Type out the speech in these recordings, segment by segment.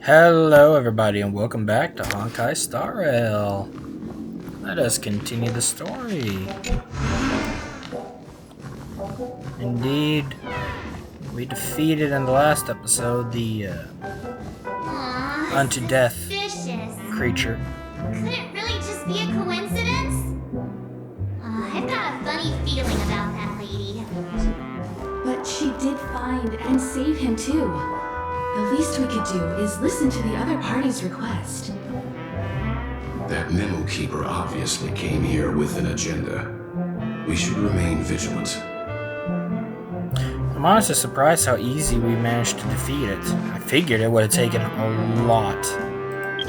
Hello, everybody, and welcome back to Honkai Star Rail. Let us continue the story. Indeed, we defeated in the last episode the unto death suspicious. creature. Could it really just be a coincidence? I've got a funny feeling about that lady. But she did find and save him too. The least we could do is listen to the other party's request. That memo keeper obviously came here with an agenda. We should remain vigilant. I'm honestly surprised how easy we managed to defeat it. I figured it would have taken a lot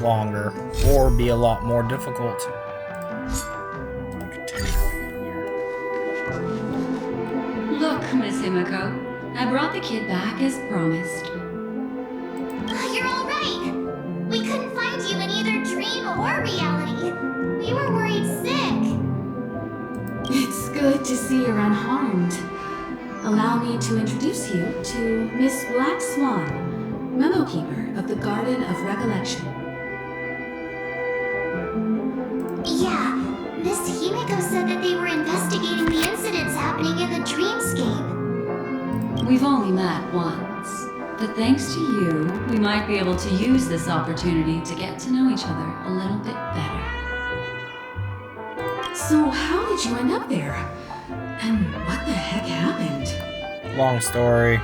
longer or be a lot more difficult. Look, Miss Himiko, I brought the kid back as promised. You're all right. We couldn't find you in either dream or reality. We were worried sick. It's good to see you're unharmed. Allow me to introduce you to Miss Black Swan, memo keeper of the Garden of Recollection. Yeah, Miss Himiko said that they were investigating the incidents happening in the dreamscape. We've only met once, but thanks to you, we might be able to use this opportunity to get to know each other a little bit better. So how did you end up there? And what the heck happened? Long story.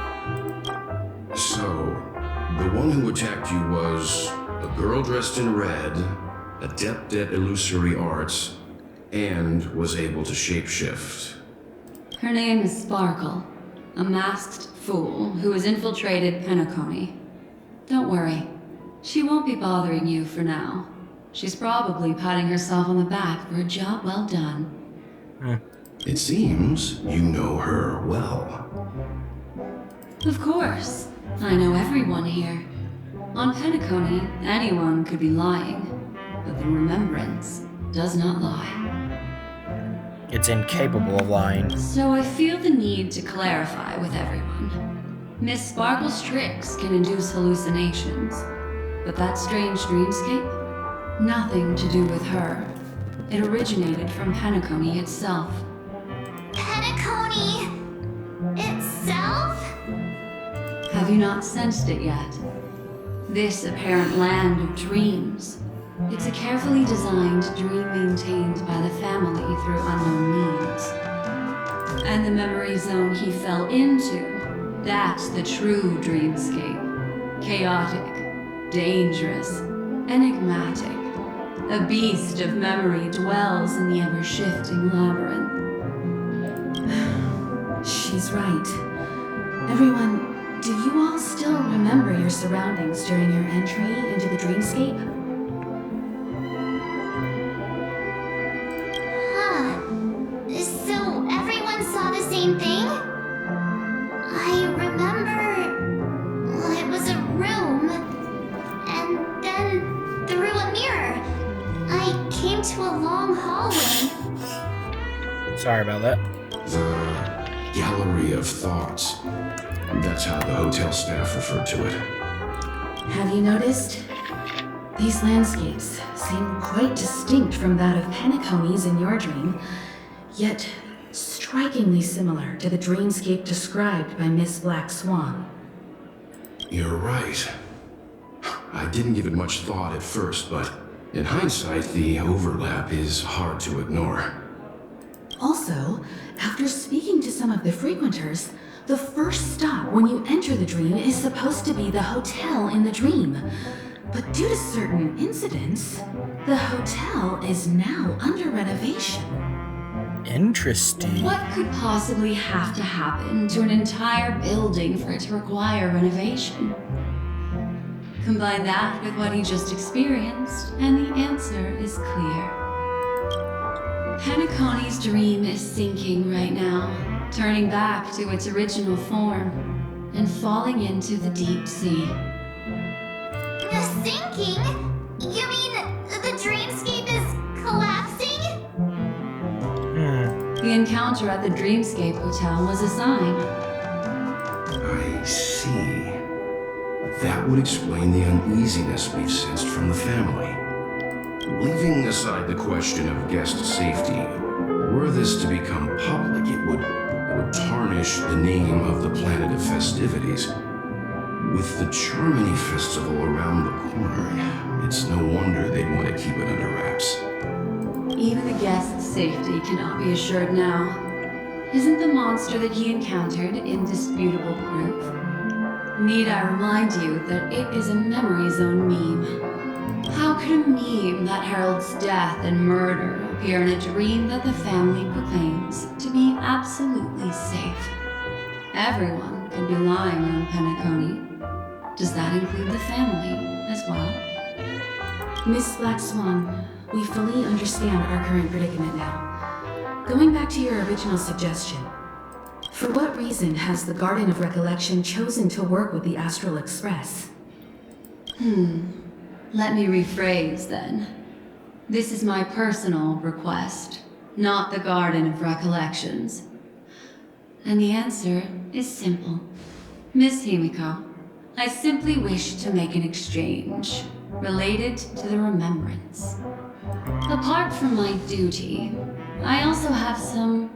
So, the one who attacked you was a girl dressed in red, adept at illusory arts, and was able to shapeshift. Her name is Sparkle, a masked fool who has infiltrated Penacony. Don't worry, she won't be bothering you for now. She's probably patting herself on the back for a job well done. It seems you know her well. Of course, I know everyone here. On Penacony, anyone could be lying, but the remembrance does not lie. It's incapable of lying. So I feel the need to clarify with everyone. Miss Sparkle's tricks can induce hallucinations, but that strange dreamscape? Nothing to do with her. It originated from Penacony itself. Penacony itself? Have you not sensed it yet? This apparent land of dreams. It's a carefully designed dream maintained by the family through unknown means. And the memory zone he fell into, that's the true dreamscape. Chaotic, dangerous, enigmatic. A beast of memory dwells in the ever-shifting labyrinth. She's right. Everyone, do you all still remember your surroundings during your entry into the dreamscape? Huh. So everyone saw the same thing? I remember it was a room, and then through a mirror, I came to a long hallway. Sorry about that. The Gallery of Thoughts. That's how the hotel staff referred to it. Have you noticed? These landscapes seem quite distinct from that of Penacony's in your dream, yet strikingly similar to the dreamscape described by Miss Black Swan. You're right. I didn't give it much thought at first, but in hindsight, the overlap is hard to ignore. Also, after speaking to some of the frequenters, the first stop when you enter the dream is supposed to be the hotel in the dream. But due to certain incidents, the hotel is now under renovation. Interesting. What could possibly have to happen to an entire building for it to require renovation? Combine that with what he just experienced, and the answer is clear. Penacony's dream is sinking right now, turning back to its original form, and falling into the deep sea. The sinking? You mean the dreamscape is collapsing? The encounter at the Dreamscape Hotel was a sign. I see. That would explain the uneasiness we've sensed from the family. Leaving aside the question of guest safety, were this to become public, it would tarnish the name of the planet of festivities. With the Charmony Festival around the corner, it's no wonder they'd want to keep it under wraps. Even the guest's safety cannot be assured now. Isn't the monster that he encountered indisputable proof? Need I remind you that it is a memory zone meme? How could a meme that heralds death and murder appear in a dream that the family proclaims to be absolutely safe? Everyone could be lying on Penacony. Does that include the family as well? Miss Black Swan, we fully understand our current predicament now. Going back to your original suggestion, for what reason has the Garden of Recollection chosen to work with the Astral Express? Let me rephrase then. This is my personal request, not the Garden of Recollections. And the answer is simple. Miss Himiko, I simply wish to make an exchange related to the remembrance. Apart from my duty, I also have some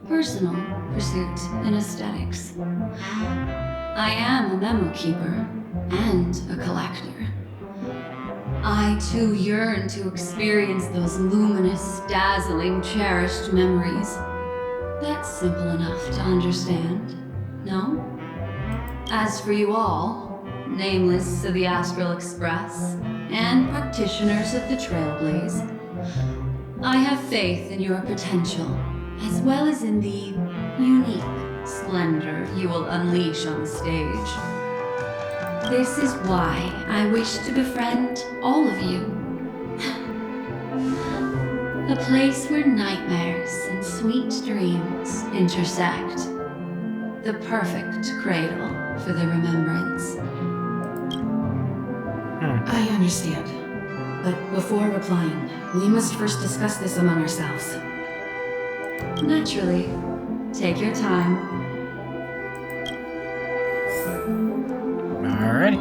personal pursuits in aesthetics. I am a memo keeper and a collector. I too yearn to experience those luminous, dazzling, cherished memories. That's simple enough to understand, no? As for you all, nameless of the Astral Express and practitioners of the Trailblaze, I have faith in your potential, as well as in the unique splendor you will unleash on the stage. This is why I wish to befriend all of you. A place where nightmares and sweet dreams intersect. The perfect cradle for the remembrance. I understand. But before replying, we must first discuss this among ourselves. Naturally. Take your time. Alrighty.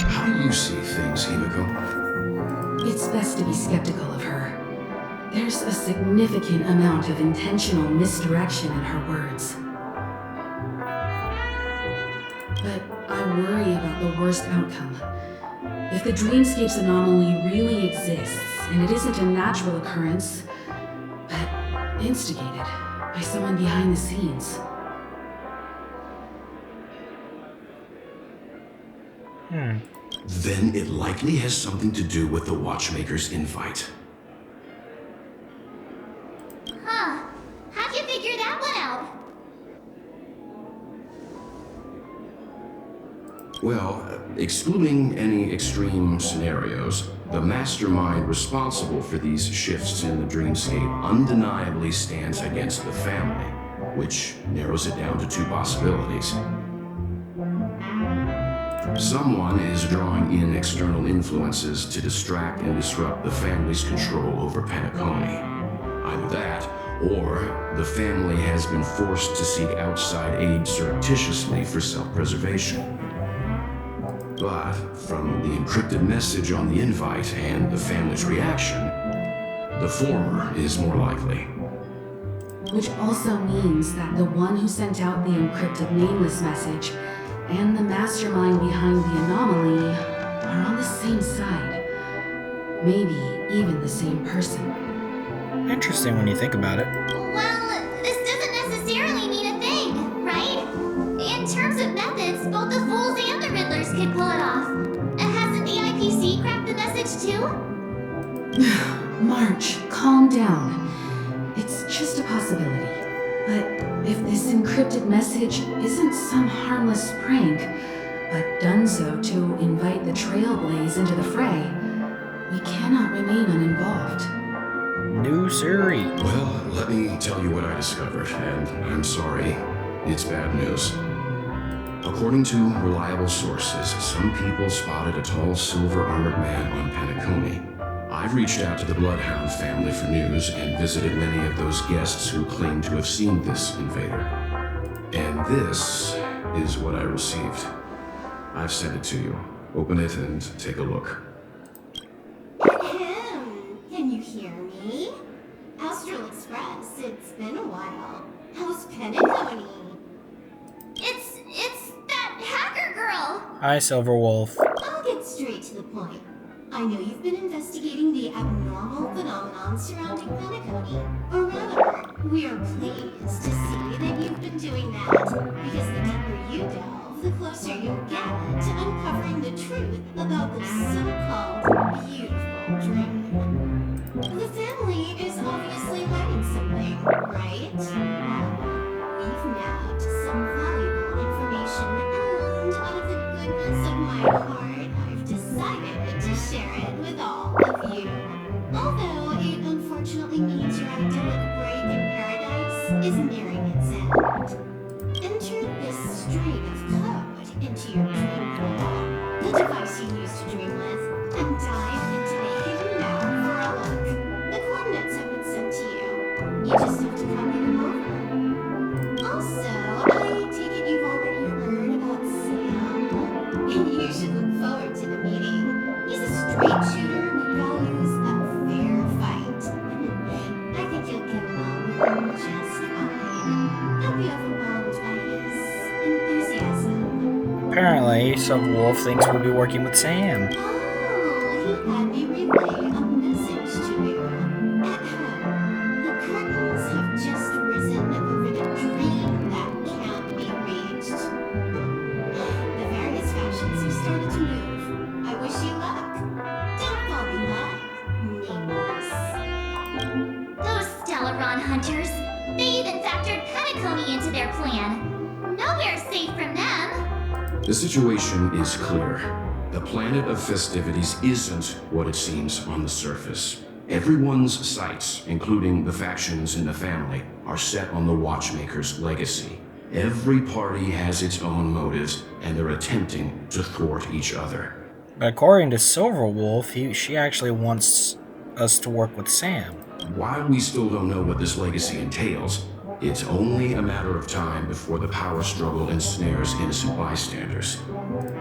How do you see things, Himiko? It's best to be skeptical of her. There's a significant amount of intentional misdirection in her words. But I worry about the worst outcome. If the dreamscape's anomaly really exists, and it isn't a natural occurrence, but instigated by someone behind the scenes. Then it likely has something to do with the Watchmaker's invite. Huh. How'd you figure that one out? Well, excluding any extreme scenarios, the mastermind responsible for these shifts in the dreamscape undeniably stands against the family, which narrows it down to two possibilities. Someone is drawing in external influences to distract and disrupt the family's control over Penacony. Either that, or the family has been forced to seek outside aid surreptitiously for self-preservation. But from the encrypted message on the invite and the family's reaction, the former is more likely. Which also means that the one who sent out the encrypted nameless message and the mastermind behind the anomaly are on the same side. Maybe even the same person. Interesting when you think about it. Well, this doesn't necessarily mean a thing, right? In terms of methods, both the Fools and the Riddlers could pull it off. Hasn't the IPC cracked the message too? March, calm down. It's just a possibility. But if this encrypted message isn't some harmless prank, but done so to invite the Trailblaze into the fray, we cannot remain uninvolved. No siree. Well, let me tell you what I discovered, and I'm sorry, it's bad news. According to reliable sources, some people spotted a tall silver-armored man on Penacony. I've reached out to the Bloodhound family for news and visited many of those guests who claim to have seen this invader. And this is what I received. I've sent it to you. Open it and take a look. Ahem. Can you hear me? Astral Express, it's been a while. How's Penacony? It's that hacker girl! Hi, Silver Wolf. I'll get straight to the point. I know you've been investigating the abnormal phenomenon surrounding Penacony. Or rather, we are pleased to see that you've been doing that, because the deeper you delve, the closer you'll get to uncovering the truth about this so-called beautiful dream. The family is obviously hiding something, right? We've nabbed some valuable information, and out of the goodness of my heart, I've decided to share it with all of you. Although it unfortunately means your idyllic break in paradise is nearing its end. Enter this string of code into your dream portal, the device you use to dream with, and dive into the hidden map for a look. The coordinates have been sent to you. You just have to copy them over. Also, I take it you've already heard about Sam. You should look forward to the meeting. He's a straight shooter who values a fair fight. I think you'll get along with him just fine. Don't be overwhelmed by his enthusiasm. Apparently, Silver Wolf thinks we'll be working with Sam. Oh, he had me relay a message to you. The curtains have just risen over the dream that can't be reached. The various factions have started to move. I wish you luck. Don't fall behind, nameless. Those Stellaron hunters, they even factored Penacony into their plan. Nowhere's safe from them. The situation is clear. The planet of festivities isn't what it seems on the surface. Everyone's sights, including the factions in the family, are set on the Watchmaker's legacy. Every party has its own motives, and they're attempting to thwart each other. But according to Silver Wolf, she actually wants us to work with Sam. While we still don't know what this legacy entails, it's only a matter of time before the power struggle ensnares innocent bystanders.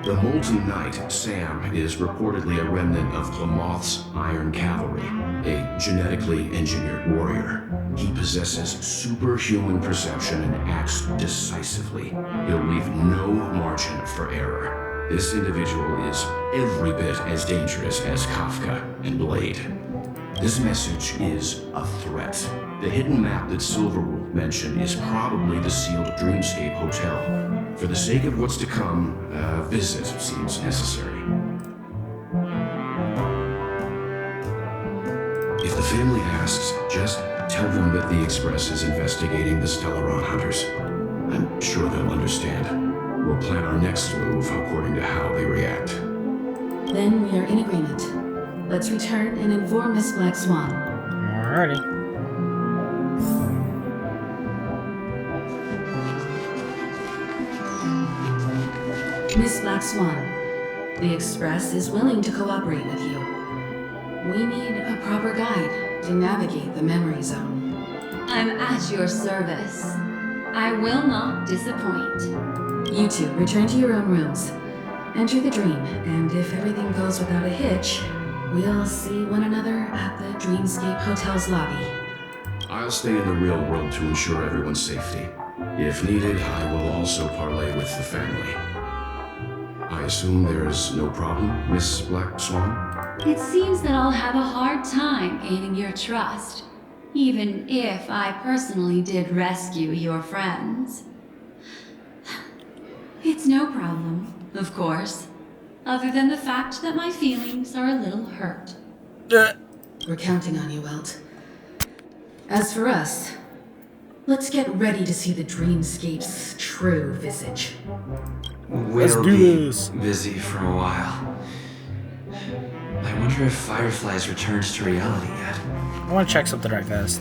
The Molten Knight, Sam, is reportedly a remnant of Lamoth's Iron Cavalry, a genetically engineered warrior. He possesses superhuman perception and acts decisively. He'll leave no margin for error. This individual is every bit as dangerous as Kafka and Blade. This message is a threat. The hidden map that Silverwolf mentioned is probably the sealed Dreamscape Hotel. For the sake of what's to come, a visit seems necessary. If the family asks, just tell them that the Express is investigating the Stellaron hunters. I'm sure they'll understand. We'll plan our next move according to how they react. Then we are in agreement. Let's return and inform Miss Black Swan. Alrighty. Miss Black Swan, the Express is willing to cooperate with you. We need a proper guide to navigate the memory zone. I'm at your service. I will not disappoint. You two return to your own rooms. Enter the dream, and if everything goes without a hitch, we'll see one another at the Dreamscape Hotel's lobby. I'll stay in the real world to ensure everyone's safety. If needed, I will also parlay with the family. I assume there's no problem, Miss Black Swan? It seems that I'll have a hard time gaining your trust, even if I personally did rescue your friends. It's no problem, of course, other than the fact that my feelings are a little hurt. We're counting on you, Welt. As for us, let's get ready to see the Dreamscape's true visage. Let's We'll do be this. busy for a while. I wonder if Firefly's returned to reality yet. I want to check something right fast.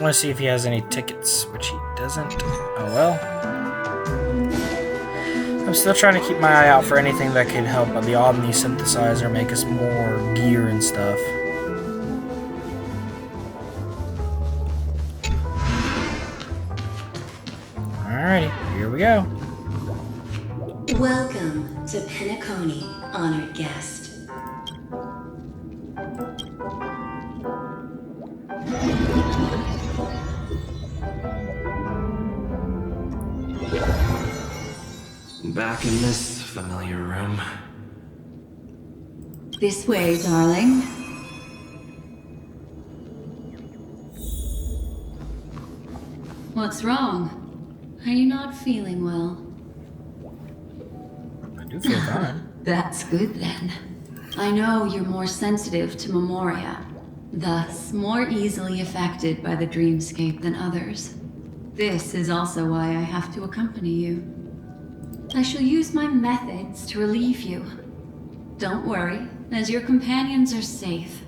want to see if he has any tickets, which he doesn't. Oh well. I'm still trying to keep my eye out for anything that could help the Omni synthesizer make us more gear and stuff. Alrighty, here we go. Welcome to Penacony, honored guest. Back in this familiar room. This way, darling. What's wrong? Are you not feeling well? I do feel fine. That's good then. I know you're more sensitive to memoria, thus more easily affected by the dreamscape than others. This is also why I have to accompany you. I shall use my methods to relieve you. Don't worry, as your companions are safe.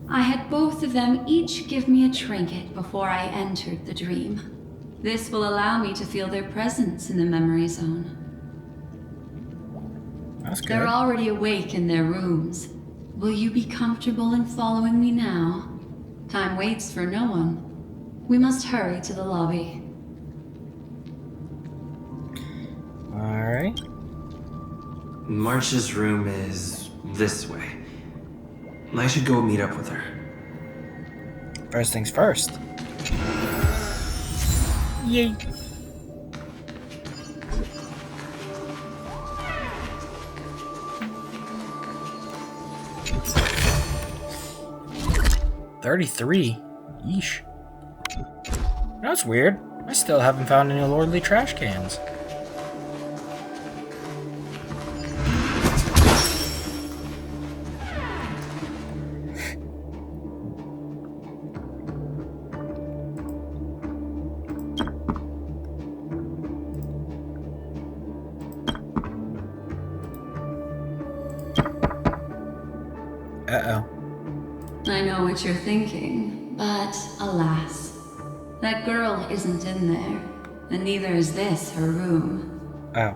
I had both of them each give me a trinket before I entered the dream. This will allow me to feel their presence in the memory zone. That's good. They're already awake in their rooms. Will you be comfortable in following me now? Time waits for no one. We must hurry to the lobby. Alright. March's room is this way. I should go meet up with her. First things first. Yay. $33. Yeesh. That's weird. I still haven't found any lordly trash cans. Uh-oh. I know what you're thinking, but alas, that girl isn't in there, and neither is this her room. Oh.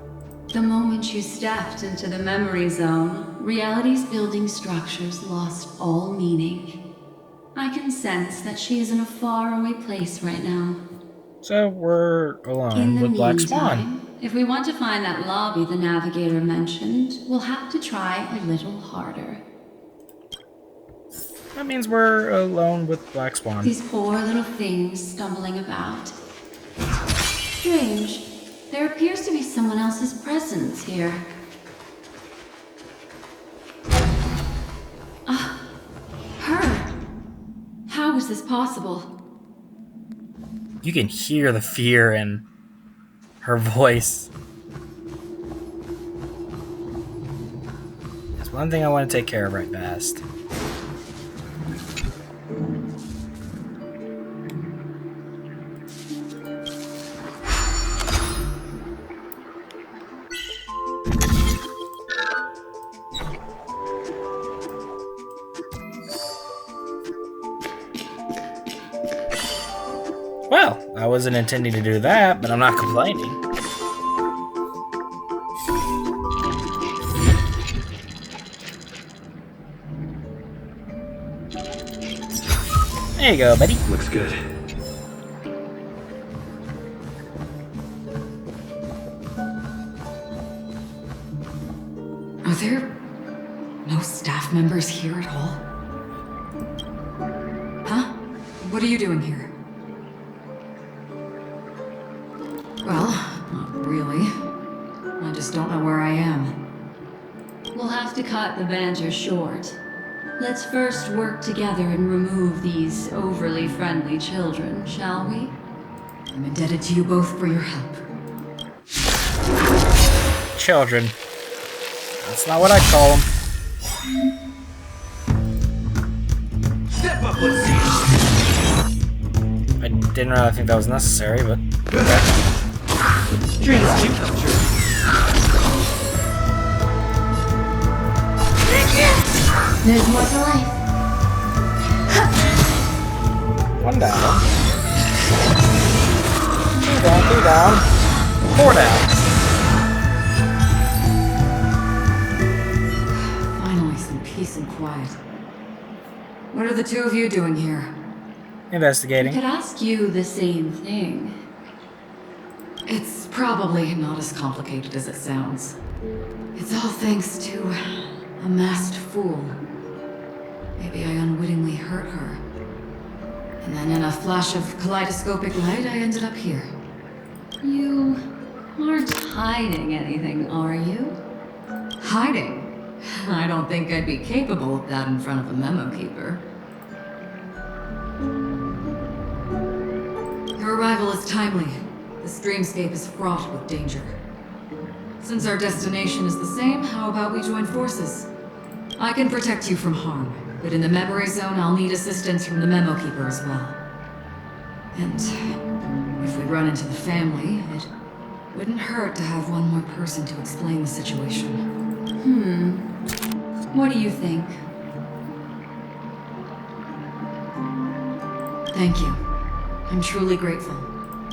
The moment you stepped into the memory zone, reality's building structures lost all meaning. I can sense that she is in a faraway place right now. So we're In alone the with Black meantime, Swan. if we want to find that lobby the navigator mentioned, we'll have to try a little harder. That means we're alone with Black Swan. These poor little things stumbling about. Strange. There appears to be someone else's presence here. Her! How is this possible? You can hear the fear in her voice. There's one thing I want to take care of right fast. Well, I wasn't intending to do that, but I'm not complaining. There you go, buddy. Looks good. Are there no staff members here at all? Huh? What are you doing here? Well, not really. I just don't know where I am. We'll have to cut the banter short. Let's first work together and remove these overly friendly children, shall we? I'm indebted to you both for your help. Children. That's not what I call them. Step up, let's see. I didn't really think that was necessary, but Dreams do come true. There's more to life. One down. Two down. Four down. Finally, some peace and quiet. What are the two of you doing here? I Investigating. could ask you the same thing. It's probably not as complicated as it sounds. It's all thanks to a masked fool. Maybe I unwittingly hurt her. And then in a flash of kaleidoscopic light, I ended up here. You aren't hiding anything, are you? Hiding? I don't think I'd be capable of that in front of a memo keeper. Your arrival is timely. This dreamscape is fraught with danger. Since our destination is the same, how about we join forces? I can protect you from harm, but in the memory zone, I'll need assistance from the memo keeper as well. And if we run into the family, it wouldn't hurt to have one more person to explain the situation. What do you think? Thank you. I'm truly grateful.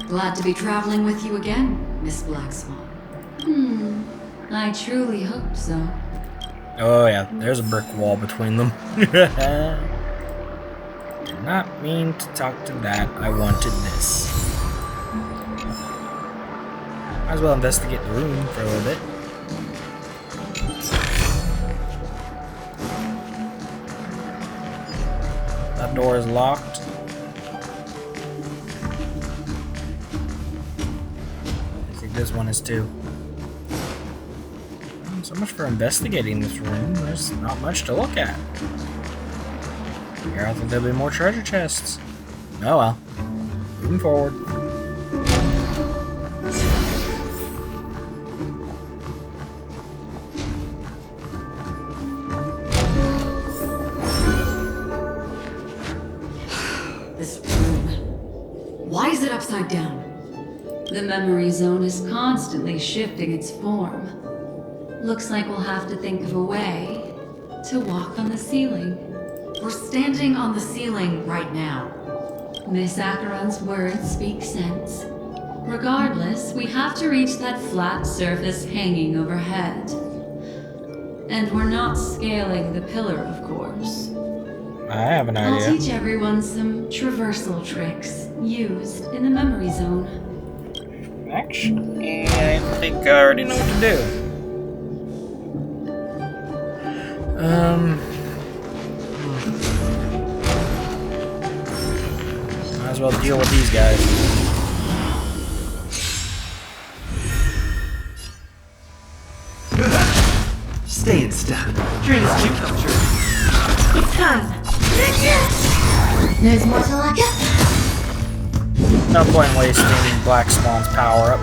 Glad to be traveling with you again, Miss Black Swan. I truly hope so. Oh yeah, there's a brick wall between them. Did not mean to talk to that. I wanted this. Might as well investigate the room for a little bit. That door is locked. I think this one is too. So much for investigating this room. There's not much to look at. Here I thought there'd be more treasure chests. Oh well. Moving forward. This room. Why is it upside down? The memory zone is constantly shifting its form. Looks like we'll have to think of a way to walk on the ceiling. We're standing on the ceiling right now. Miss Acheron's words speak sense. Regardless, we have to reach that flat surface hanging overhead. And we're not scaling the pillar, of course. I have an I'll idea. teach everyone some traversal tricks used in the memory zone. Actually, I think I already know what to do. Might as well deal with these guys. Stay in step. Dreams do come true. It's time. There's more to like it. No point wasting Black Swan's power up.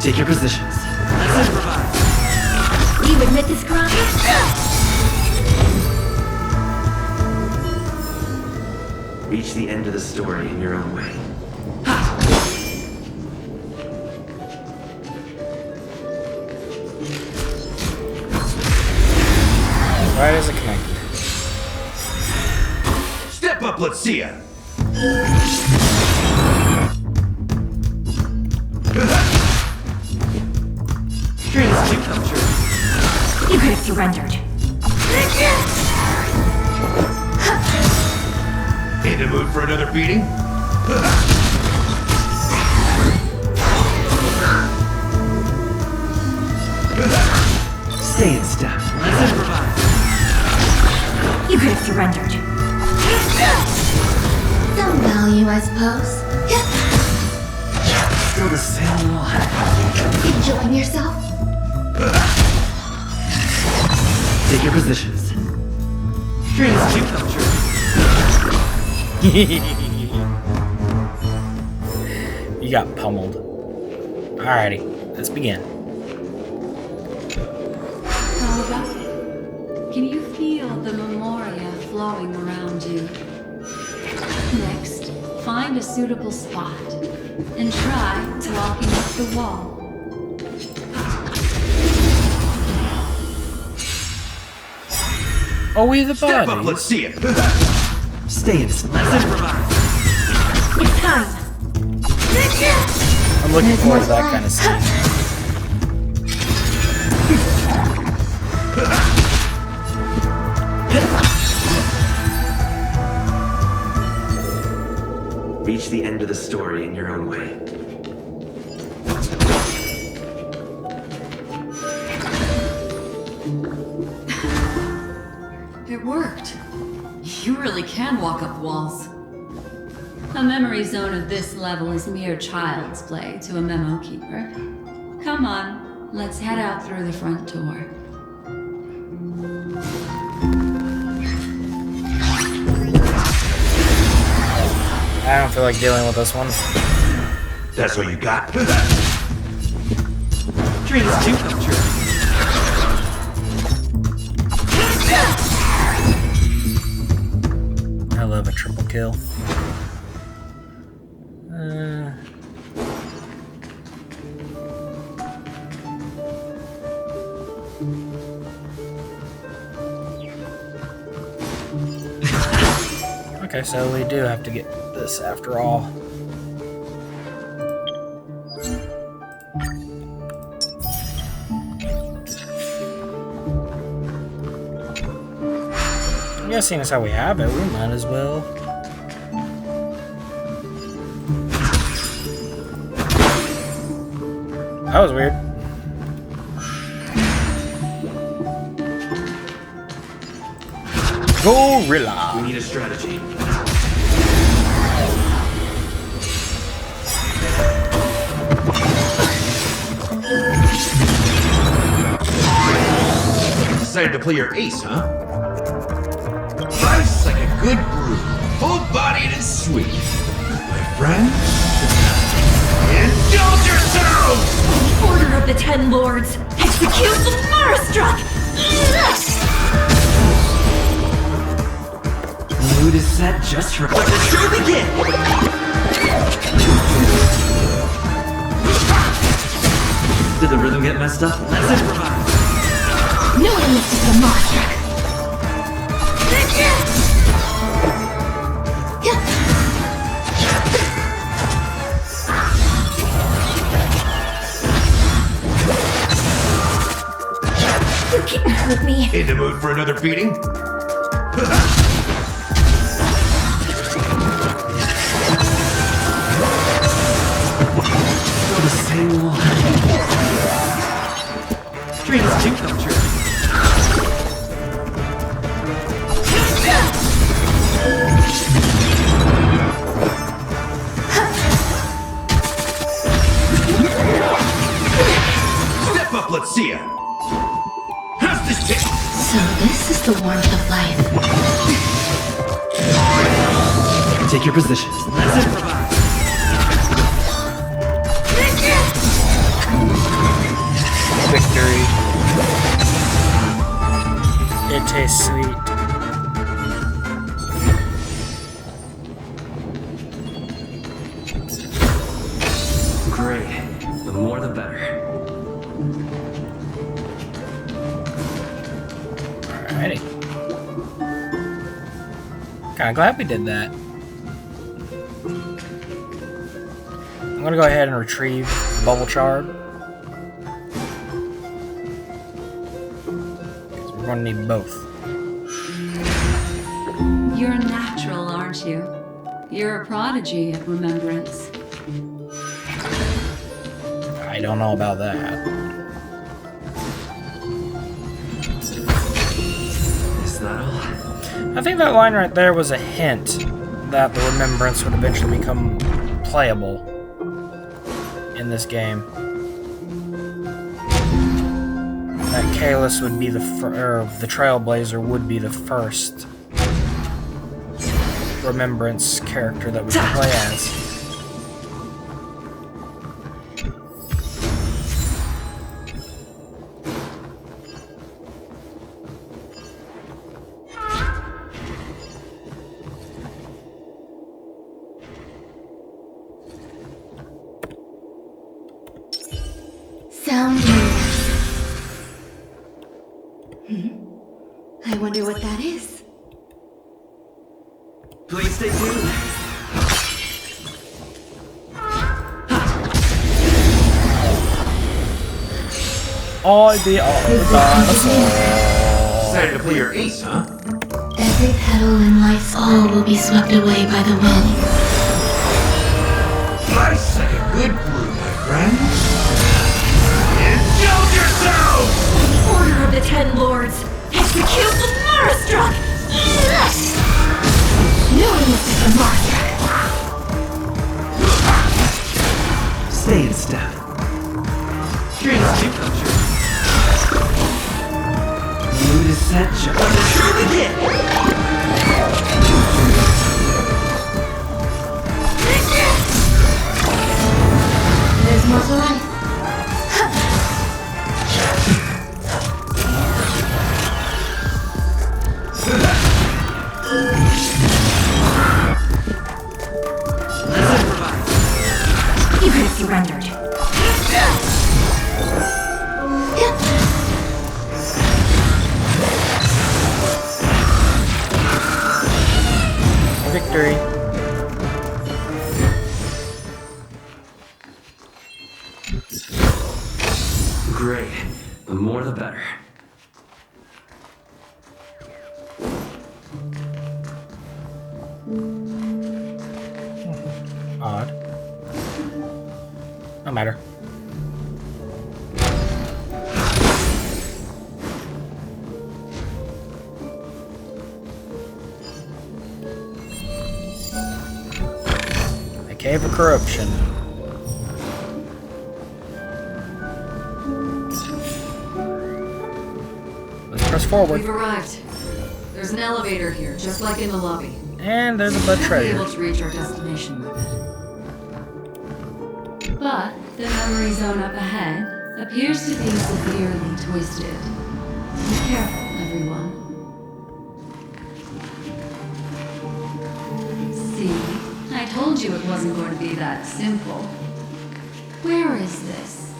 Take your positions. Let's improvise. You admit this crime? Reach the end of the story in your own way. Right as it connected. Step up, let's see ya. Dreams do come true. You could have surrendered. In the mood for another beating? Stay in step. Let's improvise. You could have surrendered. Some value, I suppose. Still the same one. Enjoying yourself? Take your positions. Dreams do come true. You got pummeled. Alrighty, let's begin. How about it? Can you feel the memoria flowing around you? Next, find a suitable spot and try walking up the wall. Oh, we the Step up, bodies. let's see ya. staves. Let's improvise. It's time. I'm looking forward to that kind of scene. Reach the end of the story in your own way. It worked. You really can walk up walls. A memory zone of this level is mere child's play to a memo keeper. Come on, let's head out through the front door. I don't feel like dealing with this one. That's what you got? Dreams do come true. I love a triple kill. Okay, so we do have to get this after all. I guess seeing as how we have it, we might as well. That was weird. Gorilla! We need a strategy. Decided to play your ace, huh? Life's like a good brew, full-bodied and sweet. My friend, indulge yourselves! Order of the Ten Lords. Execute the Marastruck. Mood is set just for let the show begin! Did the rhythm get messed up? Let's improvise! No one misses the Marastruck. You can't hurt me. In the mood for another beating? Still the same one. Dreams do come true. Step up, let's see ya! How's this taste? So this is the warmth of life. Take your positions. Let's improvise. Victory. It tastes sweet. Great. The more the better. Alrighty. Kinda glad we did that. I'm gonna go ahead and retrieve Bubble Chard. Because we're gonna need both. You're natural, aren't you? You're a prodigy at remembrance. I don't know about that. Is that all? I think that line right there was a hint that the remembrance would eventually become playable in this game. That Kalis would be the Trailblazer would be the first remembrance character that we could play as. Sound I wonder what that is. Please stay tuned. I be all the dinosaur. Decided to play your ace, huh? Every petal in life's all will be swept away by the wind. Life's like a good brew, my friend. Indulge yourself! Order of the Ten Lords! Execute the Marastruck! No one looks at the Marastruck! Stay in step. Dreams do come true. Mood is set, just let the truth begin. There's more to life. Let's improvise. You could have surrendered. Victory. Great. The more the better. Odd. No matter. A cave of corruption. Let's press forward. We've arrived. There's an elevator here, just like in the lobby. And there's a bud We'll be treasure. able to reach our destination with it. But the memory zone up ahead appears to be severely twisted. Be careful, everyone. See, I told you it wasn't going to be that simple. Where is this?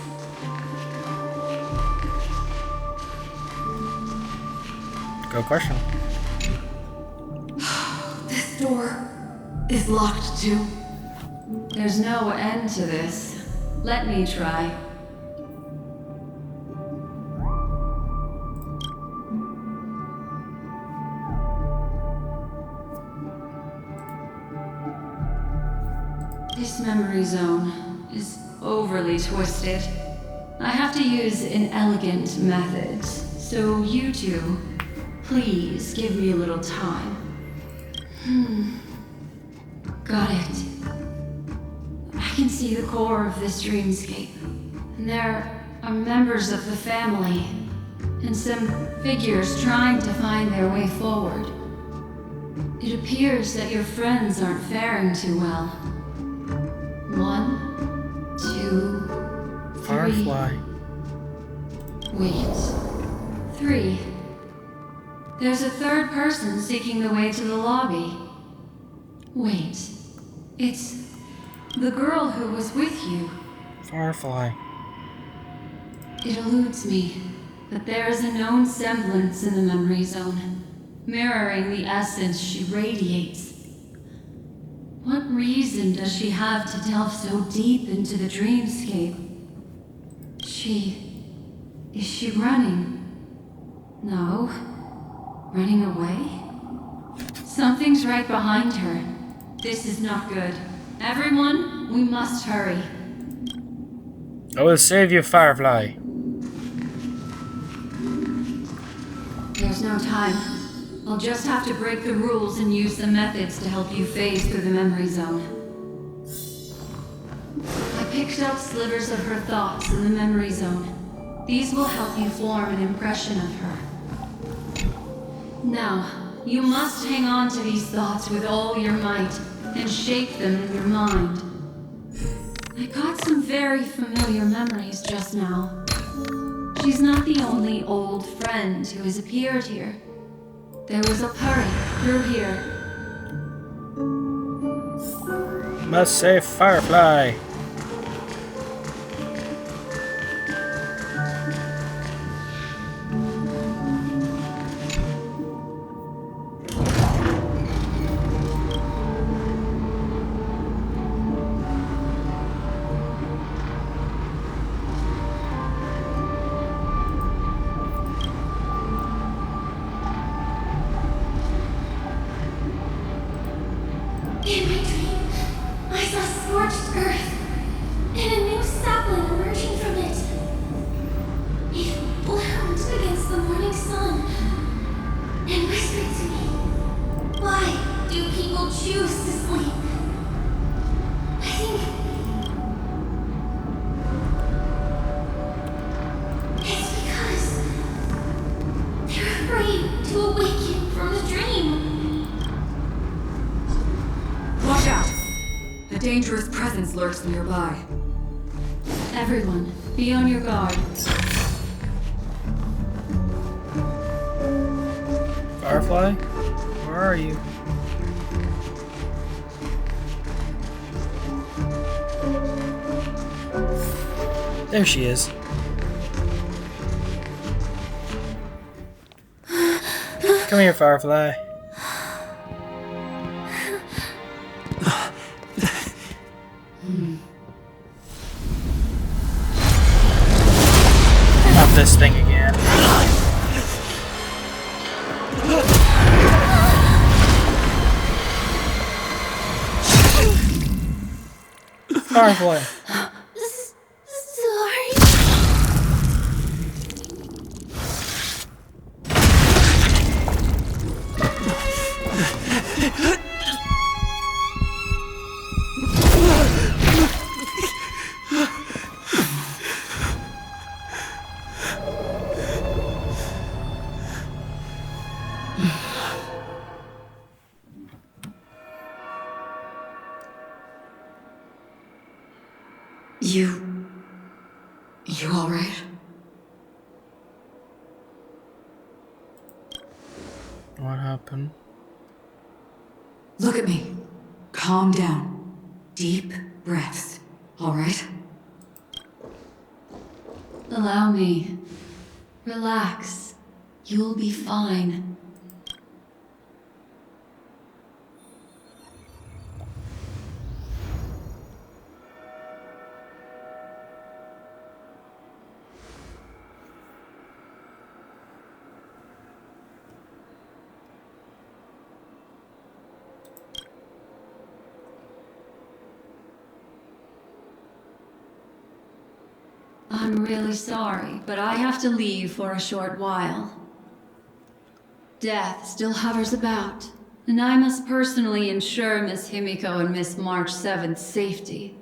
Good question. This door is locked too. There's no end to this. Let me try. This memory zone is overly twisted. I have to use inelegant methods, so you two, please give me a little time. Got it. I can see the core of this dreamscape. And there are members of the family, and some figures trying to find their way forward. It appears that your friends aren't faring too well. 1, 2, 3. Firefly. Wait. 3. There's a third person seeking the way to the lobby. Wait. It's the girl who was with you. Firefly. It eludes me, but there is a known semblance in the memory zone, mirroring the essence she radiates. What reason does she have to delve so deep into the dreamscape? Is she running? No. Running away? Something's right behind her. This is not good. Everyone, we must hurry. I will save you, Firefly. There's no time. I'll just have to break the rules and use the methods to help you phase through the memory zone. I picked up slivers of her thoughts in the memory zone. These will help you form an impression of her. Now, you must hang on to these thoughts with all your might and shape them in your mind. I got some very familiar memories just now. She's not the only old friend who has appeared here. There was a puri through here. Must save Firefly. dangerous presence lurks nearby. Everyone, be on your guard. Firefly? Where are you? There she is. Come here, Firefly. Not this thing again. Firefly. Sorry. You alright? What happened? Look at me. Calm down. Deep breaths. Alright? Allow me. Relax. You'll be fine. I'm really sorry, but I have to leave for a short while. Death still hovers about, and I must personally ensure Miss Himiko and Miss March 7th's safety,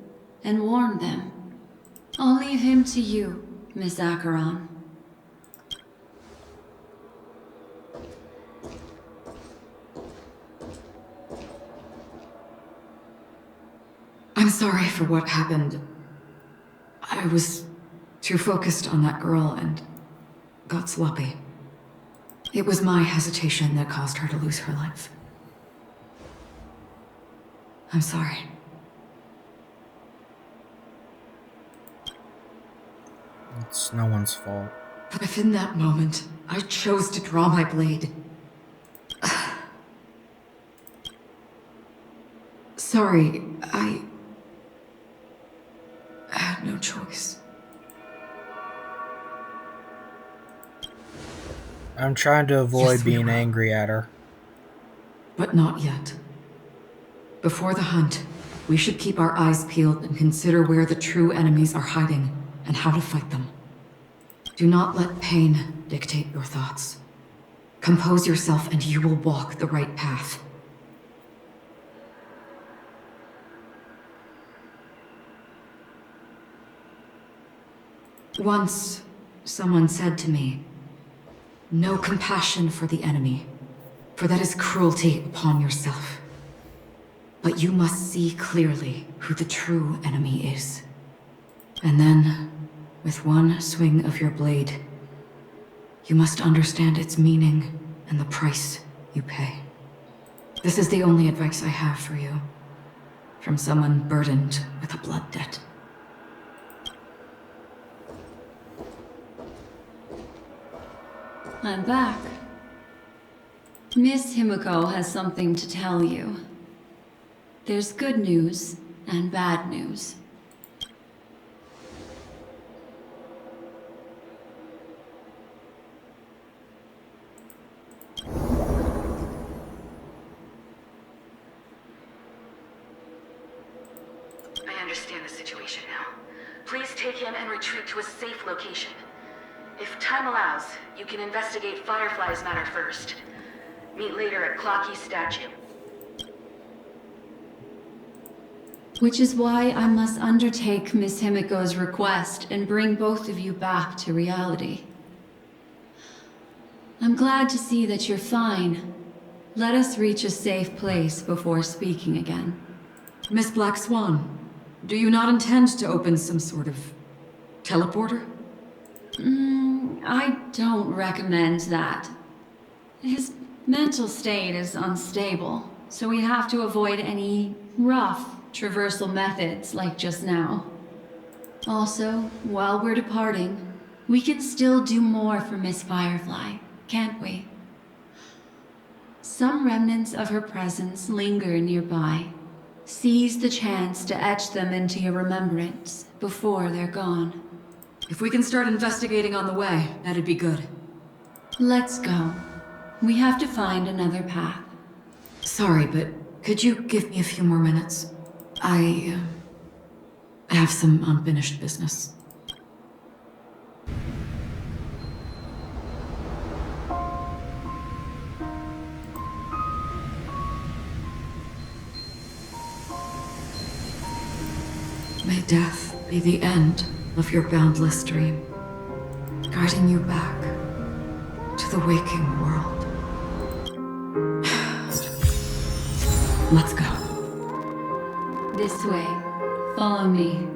and warn them. I'll leave him to you, Miss Acheron. I'm sorry for what happened. I was too focused on that girl and got sloppy. It was my hesitation that caused her to lose her life. I'm sorry. It's no one's fault. But if in that moment I chose to draw my blade... Sorry, I had no choice. I'm trying to avoid Yes, we being will. angry at her. But not yet. Before the hunt, we should keep our eyes peeled and consider where the true enemies are hiding and how to fight them. Do not let pain dictate your thoughts. Compose yourself and you will walk the right path. Once, someone said to me, "No compassion for the enemy, for that is cruelty upon yourself. But you must see clearly who the true enemy is. And then, with one swing of your blade, you must understand its meaning and the price you pay." This is the only advice I have for you, from someone burdened with a blood debt. I'm back. Miss Himiko has something to tell you. There's good news and bad news. I understand the situation now. Please take him and retreat to a safe location. If time allows, you can investigate Firefly's matter first. Meet later at Clocky's statue. Which is why I must undertake Miss Himiko's request and bring both of you back to reality. I'm glad to see that you're fine. Let us reach a safe place before speaking again. Miss Black Swan, do you not intend to open some sort of teleporter? I don't recommend that. His mental state is unstable, so we have to avoid any rough traversal methods like just now. Also, while we're departing, we can still do more for Miss Firefly, can't we? Some remnants of her presence linger nearby. Seize the chance to etch them into your remembrance before they're gone. If we can start investigating on the way, that'd be good. Let's go. We have to find another path. Sorry, but could you give me a few more minutes? I have some unfinished business. May death be the end of your boundless dream, guiding you back to the waking world. Let's go. This way. Follow me.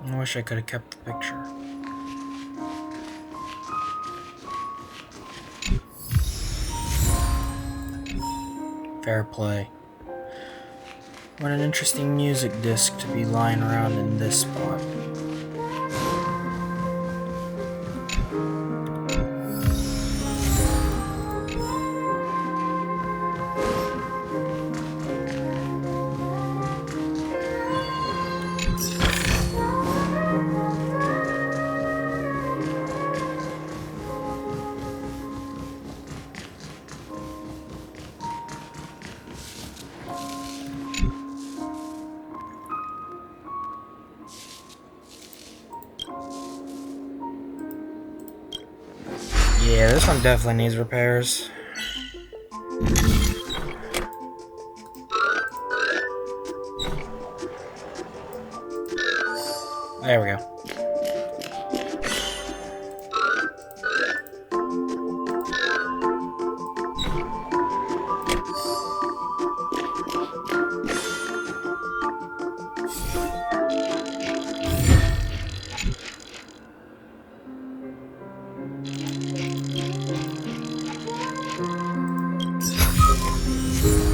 I wish I could have kept the picture. Fair play. What an interesting music disc to be lying around in this spot. Yeah, this one definitely needs repairs. There we go.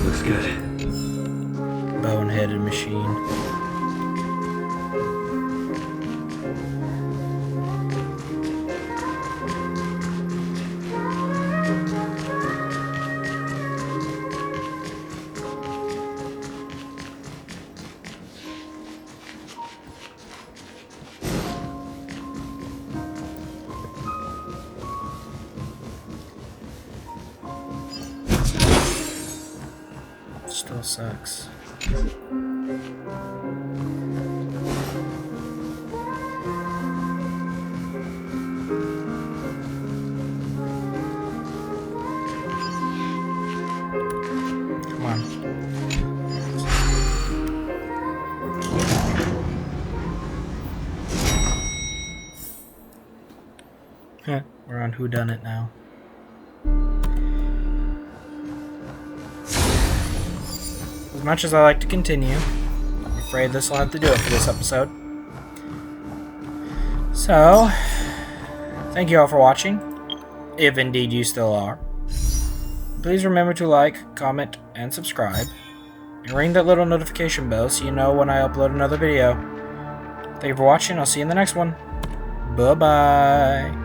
Looks good. Boneheaded machine. Still sucks. Come on. Heh, we're on Whodunit now. As much as I like to continue, I'm afraid this will have to do it for this episode. So, thank you all for watching, if indeed you still are. Please remember to like, comment, and subscribe, and ring that little notification bell so you know when I upload another video. Thank you for watching, I'll see you in the next one. Bye-bye.